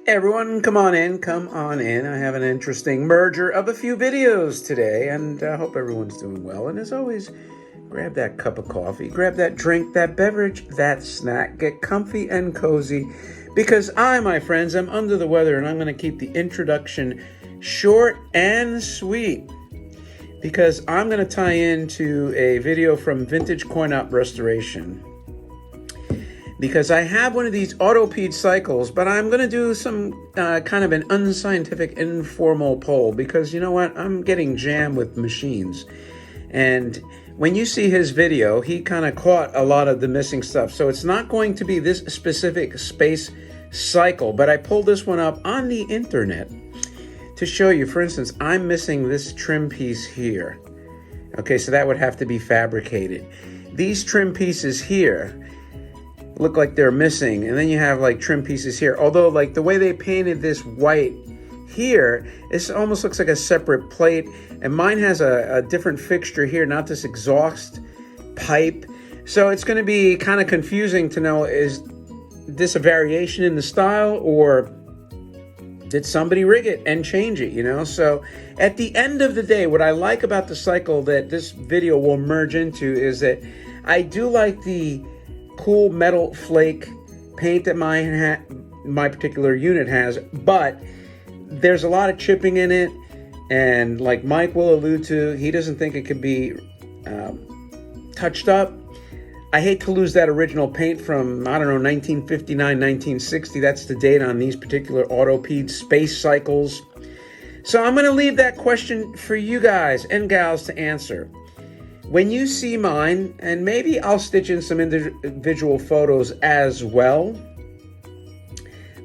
Everyone, come on in, come on in. I have an interesting merger of a few videos today, and I hope everyone's doing well. And as always, grab that cup of coffee, grab that drink, that beverage, that snack, get comfy and cozy, because I, my friends, am under the weather, and I'm going to keep the introduction short and sweet, because I'm going to tie into a video from Vintage Coin-Op Restoration. Because I have one of these Autopede cycles, but I'm going to do some kind of an unscientific, informal poll, because you know what? I'm getting jammed with machines. And when you see his video, he kind of caught a lot of the missing stuff. So it's not going to be this specific space cycle, but I pulled this one up on the internet to show you. For instance, I'm missing this trim piece here. Okay, so that would have to be fabricated. These trim pieces here look like they're missing, and then you have like trim pieces here, although like the way they painted this white here, it almost looks like a separate plate, and mine has a different fixture here, not this exhaust pipe. So it's going to be kind of confusing to know, is this a variation in the style, or did somebody rig it and change it, you know? So at the end of the day, what I like about the cycle that this video will merge into is that I do like the cool metal flake paint that my particular unit has, but there's a lot of chipping in it, and like Mike will allude to, he doesn't think it could be touched up. I hate to lose that original paint from, I don't know, 1959, 1960. That's the date on these particular Autopede Space Cycles. So I'm going to leave that question for you guys and gals to answer. When you see mine, and maybe I'll stitch in some individual photos as well,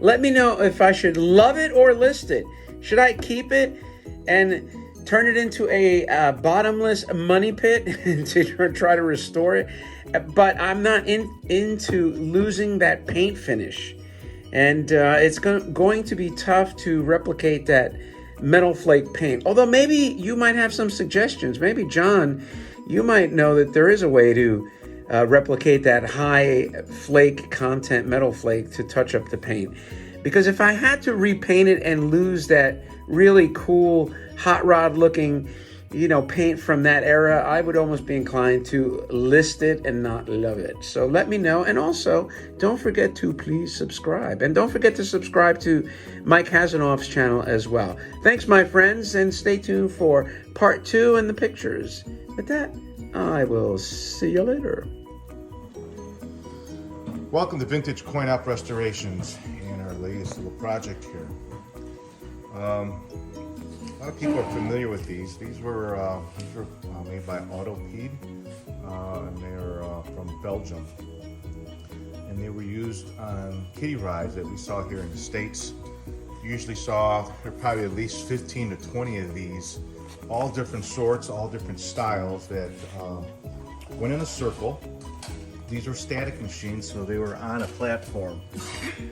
let me know if I should love it or list it. Should I keep it and turn it into a bottomless money pit to try to restore it? But I'm not into losing that paint finish. And it's going to be tough to replicate that metal flake paint. Although maybe you might have some suggestions. Maybe John, you might know that there is a way to replicate that high flake content metal flake to touch up the paint. Because if I had to repaint it and lose that really cool hot rod looking, you know, paint from that era, I would almost be inclined to list it and not love it. So let me know. And also, don't forget to please subscribe. And don't forget to subscribe to Mike Hasanoff's channel as well. Thanks, my friends, and stay tuned for part 2 and the pictures. With that, I will see you later. Welcome to Vintage Coin-Op Restorations and our latest little project here. A lot of people are familiar with these. These were made by Autopede, and they're from Belgium. And they were used on kiddie rides that we saw here in the States. You usually saw there are probably at least 15 to 20 of these, all different sorts, all different styles that went in a circle. These were static machines, so they were on a platform.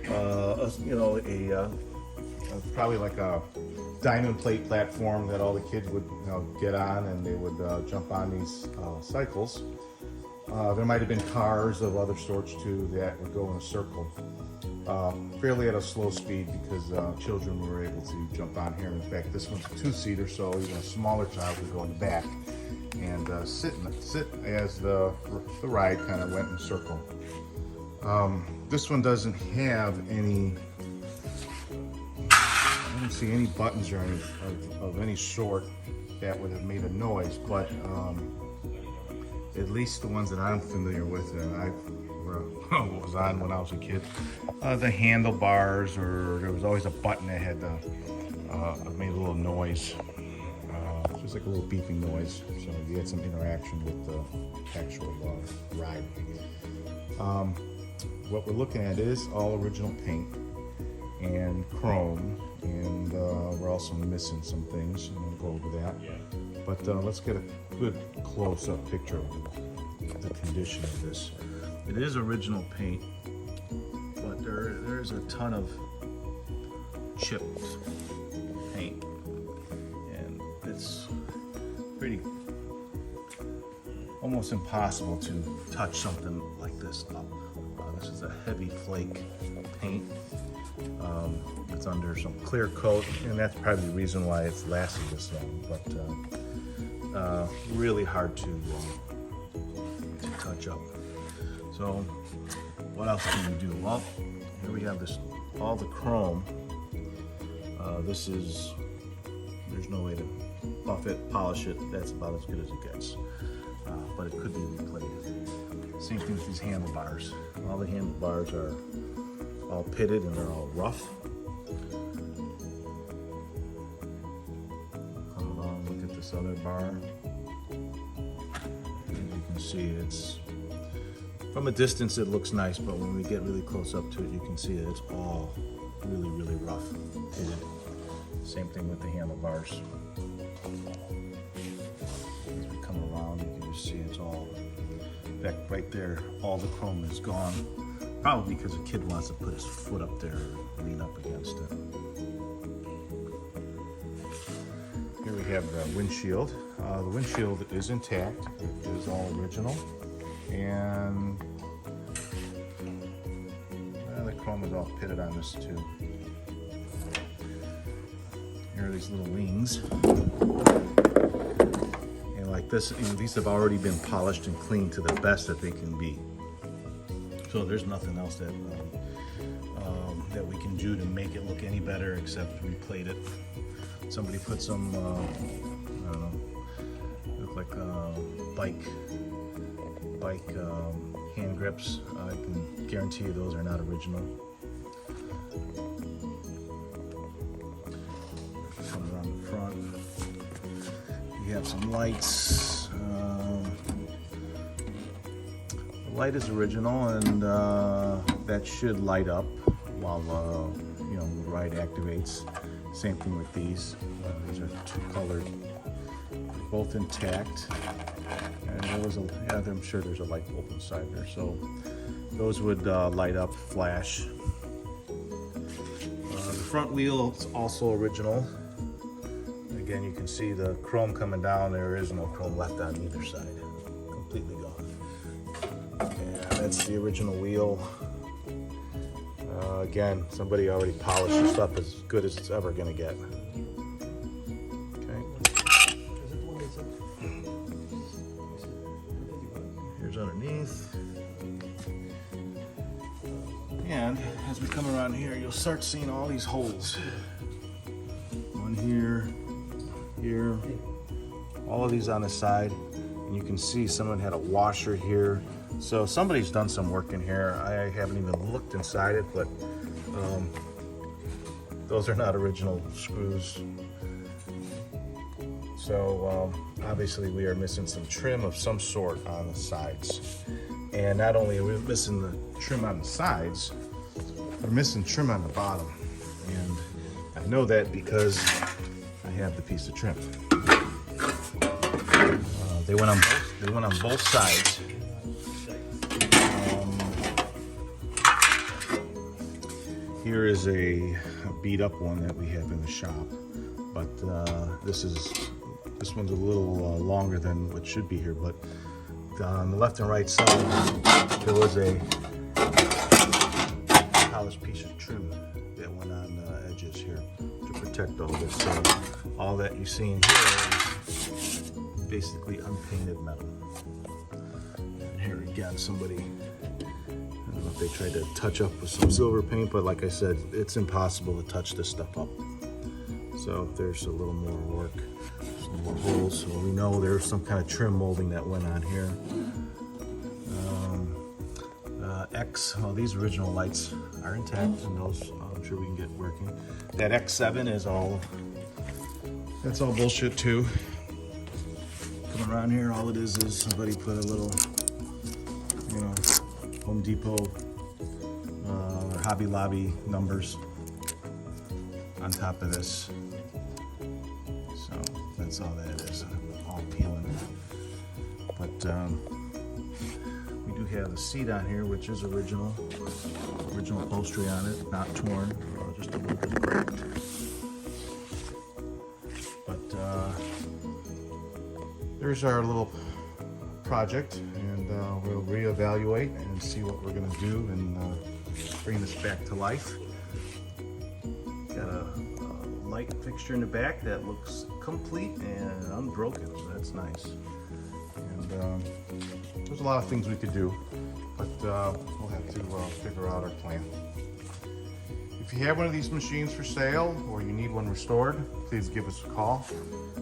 You know, probably like a diamond plate platform that all the kids would, you know, get on, and they would jump on these cycles. There might have been cars of other sorts too that would go in a circle, fairly at a slow speed, because children were able to jump on here. In fact, this one's a 2-seater, so even a smaller child could go in the back and sit as the ride kind of went in a circle. This one doesn't have any, I don't see any buttons or any of any sort that would have made a noise, but at least the ones that I'm familiar with and I was on when I was a kid, the handlebars, or there was always a button that had made a little noise, just like a little beeping noise, so you had some interaction with the actual ride. What we're looking at is all original paint and chrome, and we're also missing some things, and we'll go over that. But let's get a good close-up picture of the condition of this. It is original paint, but there's a ton of chipped paint, and it's pretty almost impossible to touch something like this up. This is a heavy flake paint. It's left under some clear coat, and that's probably the reason why it's lasted this long. But really hard to touch up. So what else can we do? Well, here we have this, all the chrome. This is, there's no way to buff it, polish it. That's about as good as it gets. But it could be replaced. Same thing with these handlebars. All the handlebars are all pitted and they're all rough. Come along, look at this other bar. As you can see, it's, from a distance it looks nice, but when we get really close up to it, you can see that it's all really, really rough. Pitted. Same thing with the handlebars. As we come around, you can just see it's all, in fact, right there, all the chrome is gone. Probably because a kid wants to put his foot up there and lean up against it. Here we have the windshield. The windshield is intact. It is all original. And the chrome is all pitted on this too. Here are these little wings. And like this, you know, these have already been polished and cleaned to the best that they can be. So there's nothing else that that we can do to make it look any better except replate it. Somebody put some, I don't know, look like bike hand grips. I can guarantee you those are not original. Come around the front. We have some lights. Light is original, and that should light up while you know, the ride activates. Same thing with these. These are two colored, both intact. And there was a, yeah, I'm sure there's a light bulb inside there, so those would light up, flash. The front wheel is also original. Again, you can see the chrome coming down. There is no chrome left on either side. Completely gone. That's the original wheel. Again, somebody already polished this up as good as it's ever gonna get. Okay. Here's underneath. And as we come around here, you'll start seeing all these holes. One here, here, all of these on the side. And you can see someone had a washer here. So somebody's done some work in here. I haven't even looked inside it, but those are not original screws. So obviously we are missing some trim of some sort on the sides. And not only are we missing the trim on the sides, we're missing trim on the bottom. And I know that because I have the piece of trim. They went on both sides. Here is a beat up one that we have in the shop, but this one's a little longer than what should be here. But on the left and right side, there was a polished piece of trim that went on the edges here to protect all this. So all that you see in here is basically unpainted metal. And here again, somebody, I don't know if they tried to touch up with some silver paint, but like I said, it's impossible to touch this stuff up. So there's a little more work, some more holes. So we know there's some kind of trim molding that went on here. Well, these original lights are intact, and those I'm sure we can get working. That X7 is all, that's all bullshit too. Come around here, all it is somebody put a little, you know, Home Depot or Hobby Lobby numbers on top of this. So that's all that is, all peeling. But we do have a seat on here, which is original upholstery on it, not torn, just a little bit cracked. But there's our little project, and we'll reevaluate and see what we're going to do and bring this back to life. got a light fixture in the back that looks complete and unbroken, so that's nice. And there's a lot of things we could do, but we'll have to figure out our plan. If you have one of these machines for sale or you need one restored, please give us a call.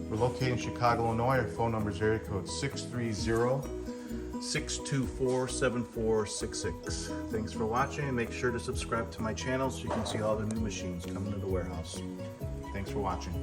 We're located in Chicago, Illinois. Our phone number is area code 630-624-7466. Thanks for watching, and make sure to subscribe to my channel so you can see all the new machines coming to the warehouse. Thanks for watching.